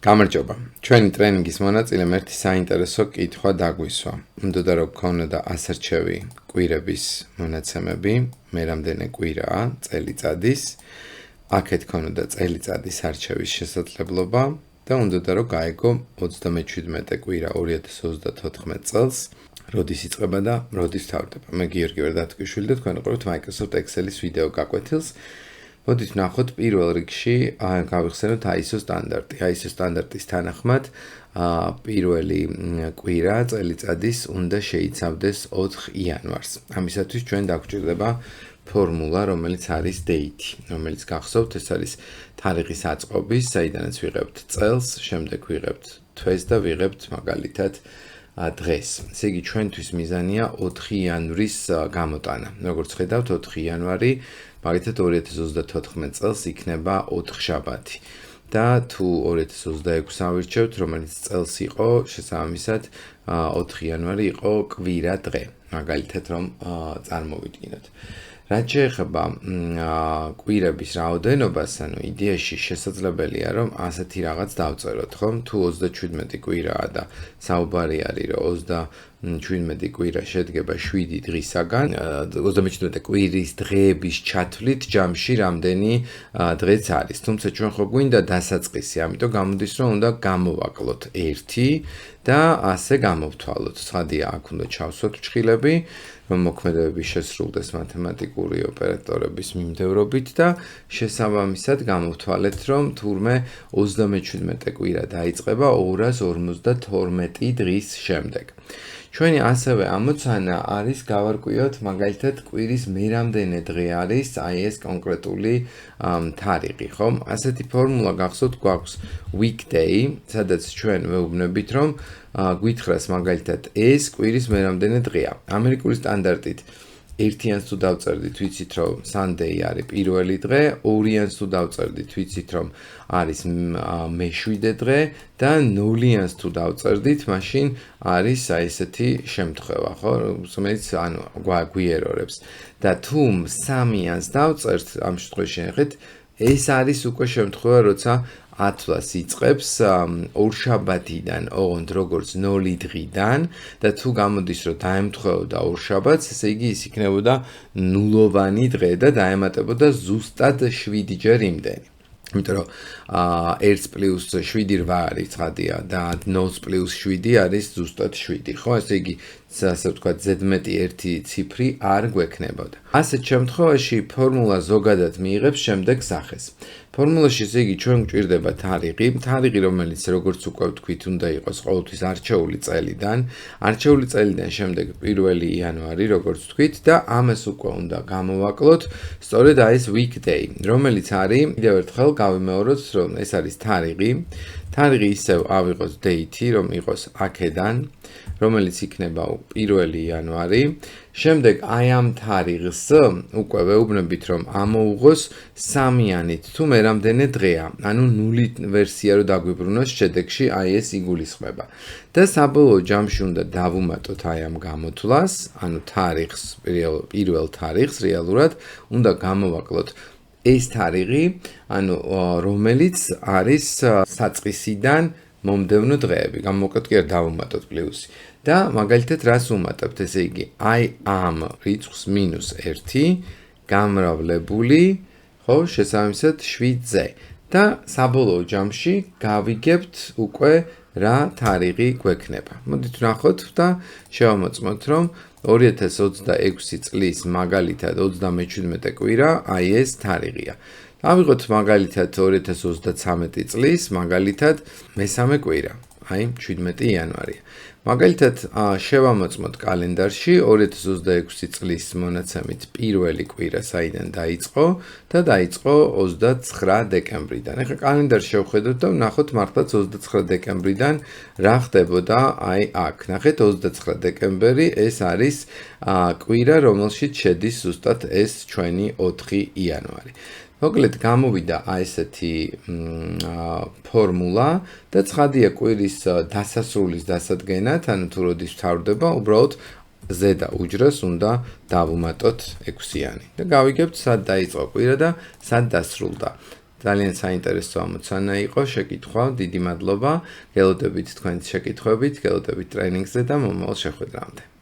გამარჯობა. ჩვენი ტრენინგის მონაწილემ ერთი საინტერესო კითხვა დაგვისვა. უნდა რომ გქონოდა ასარჩევი კვირების მონაცემები, მე რამდენი კვირაა წელიწადის, აქეთ გქონოდა წელიწადის არჩევის შესაძლებლობა და უნდა რომ გაიგო 37 კვირა 2024 წელს, როდის იწყება და როდის თავდება. მე გიორგი ვერდატკიშვილი და თქვენ უყურებთ Microsoft Excel-ის ვიდეო გაკვეთილს. მოდით ვნახოთ პირველ რიგში გავიხსენოთ ISO სტანდარტი. ISO სტანდარტის თანახმად პირველი კვირა წელიწადის უნდა შეიცავდეს 4 იანვარს. ამისათვის ჩვენ დაგვჭირდება ფორმულა, რომელიც არის date, რომელიც გახსოვთ, ეს არის თარიღის აწყობის, საიდანაც ვიღებთ წელს, შემდეგ ვიღებთ თვეს და ვიღებთ მაგალითად დღეს. ესე იგი ჩვენთვის მიზანია 4 იანვრის გამოტანა. როგორც ხედავთ 4 იანვარი მაგალითად 2024 წელს იქნება 4 შაბათი. და თუ 2026 ავირჩევთ, რომელიც წელს იყო, შესაბამისად 4 იანვარი იყო კვირა დღე. მაგალითად რომ წარმოვიდგინოთ. რაც შეეხება კვირების რაოდენობას, ანუ იდეაში შესაძლებელია რომ ასეთი რაღაც დავწეროთ, ხომ? თუ 37 კვირაა და საუბარი არის რომ 27 კვირა შედგება 7 დღისაგან, 37 კვირის დღეების ჩათვლით ჯამში რამდენი დღეც არის. თუმცა ჩვენ ხო გვინდა დასაწყისი, ამიტომ გამოდის რომ უნდა გამოვაკლოთ 1 და ასე გამოვთვალოთ. ცხადია, აქ უნდა ჩავსვათ ფრჩხილები, რომ მოქმედებები შესრულდეს მათემატიკური ოპერატორების მიმდევრობით და შესაბამისად გამოვთვალეთ, რომ თურმე 37 კვირა დაიწყება 252 დღის შემდეგ. ჩვენი ასევე ამოცანა არის გავარკვიოთ მაგალითად კვირის მერამდენე დღე არის აი ეს კონკრეტული თარიღი, ხომ? ასეთი ფორმულა გახსოვთ გვაქვს weekday, სადაც ჩვენ ვეუბნებით რომ გვითხრას მაგალითად ეს კვირის მერამდენე დღეა. ამერიკული სტანდარტით 1-იანს თუ დავწერდით, ვიცით რომ Sunday არის პირველი დღე, 2-იანს თუ დავწერდით, ვიცით რომ არის მეშვიდე დღე და 0-იანს თუ დავწერდით, მაშინ არის აი ესეთი შემთხვევა, ხო? რომელიც ანუ გვიერორებს. და თუ 3-იანს დავწერთ, ამ შემთხვევაში ნახეთ, ეს არის უკვე შემთხვევა, როცა ათვლას იწყებს ორშაბათიდან, ოღონდ როგორც 0 დღიდან და თუ გამოდის რომ დაემთხვეოდა ორშაბათს, ესე იგი ის იქნებოდა ნულოვანი დღე და დაემატებოდა ზუსტად 7 ჯერ იმდენი. იმიტომ რომ 1 + 7 8 არის ცხადია და 0 + 7 არის ზუსტად 7, ხო? ესე იგი ასე ვთქვათ, ზედმეტი ერთი ციფრი არ გვექნებოდა. ასეთ შემთხვევაში ფორმულა ზოგადად მიიღებს შემდეგ სახეს. ფორმულაში ესე იგი ჩვენ გვჭირდება თარიღი, რომელიც როგორც უკვე ვთქვით, უნდა იყოს ყოველთვის არჩეული წელიდან. არჩეული წელიდან შემდეგ 1 იანვარი, როგორც ვთქვით და ამას უკვე უნდა გამოვაკლოთ სწორედ აი ეს weekday, რომელიც არის კიდევ ერთხელ გავიმეოროთ, რომ ეს არის თარიღი. თარიღი ისევ ავიღოთ date, რომ იყოს აქედან, რომელიც იქნება 1 იანვარი. შემდეგ აი ამ თარიღს უკვე ვეუბნებით, რომ ამოუღოს 3-იანით, თუ მერამდენე დღეა. ანუ 0 ვერსია რო დაგვიბრუნოს შედეგში, აი ეს იგულისხმება. და საბოლოო ჯამში უნდა დავუმატოთ აი ამ გამოთვლას, ანუ თარიღს, პირველ თარიღს რეალურად უნდა გამოვაკლოთ ეს თარიღი, ანუ რომელიც არის საწყისიდან მომდევნო დღეები. გამოვაკლოთ კი არ დავუმატოთ პლუსი. და მაგალითად რას უმატებთ, ესე იგი, აი ამ რიცხვს -1 გამრავლებული, ხო, შესაბამისად 7-ზე. და საბოლოო ჯამში გავიგებთ უკვე რა თარიღი გვექნება. მოდით ვნახოთ და შევამოწმოთ, რომ 2026 წლის მაგალითად 37 კვირა აი ეს თარიღია. ავიღოთ მაგალითად 2033 წლის მაგალითად მესამე კვირა, აი 17 იანვარია. მაგალითად შევამოწმოთ კალენდარში 2026 წლის მონაცემით პირველი კვირა საიდან დაიწყო და დაიწყო 29 დეკემბრიდან. ეხლა კალენდარში შევხედოთ და ვნახოთ მართლაც 29 დეკემბრიდან რა ხდებოდა აი აქ. ნახეთ 29 დეკემბერი ეს არის კვირა, რომელშიც შედის ზუსტად ეს ჩვენი 4 იანვარი. მოკლედ გამოვიდა აი ესეთი ფორმულა და ცხადია კვირის დასასრულის დასადგენად, ანუ თუ როდის ვთავრდება, უბრალოდ ზედა უჯრას უნდა დავუმატოთ 6-იანი და გავიგებთ სად დაიწყო კვირა და სად დასრულდა. ძალიან საინტერესო ამოცანა იყო, შეკითხვა, დიდი მადლობა. გელოდებით თქვენს შეკითხვებით, გელოდებით ტრენინგზე და მომავალ შეხვედრამდე.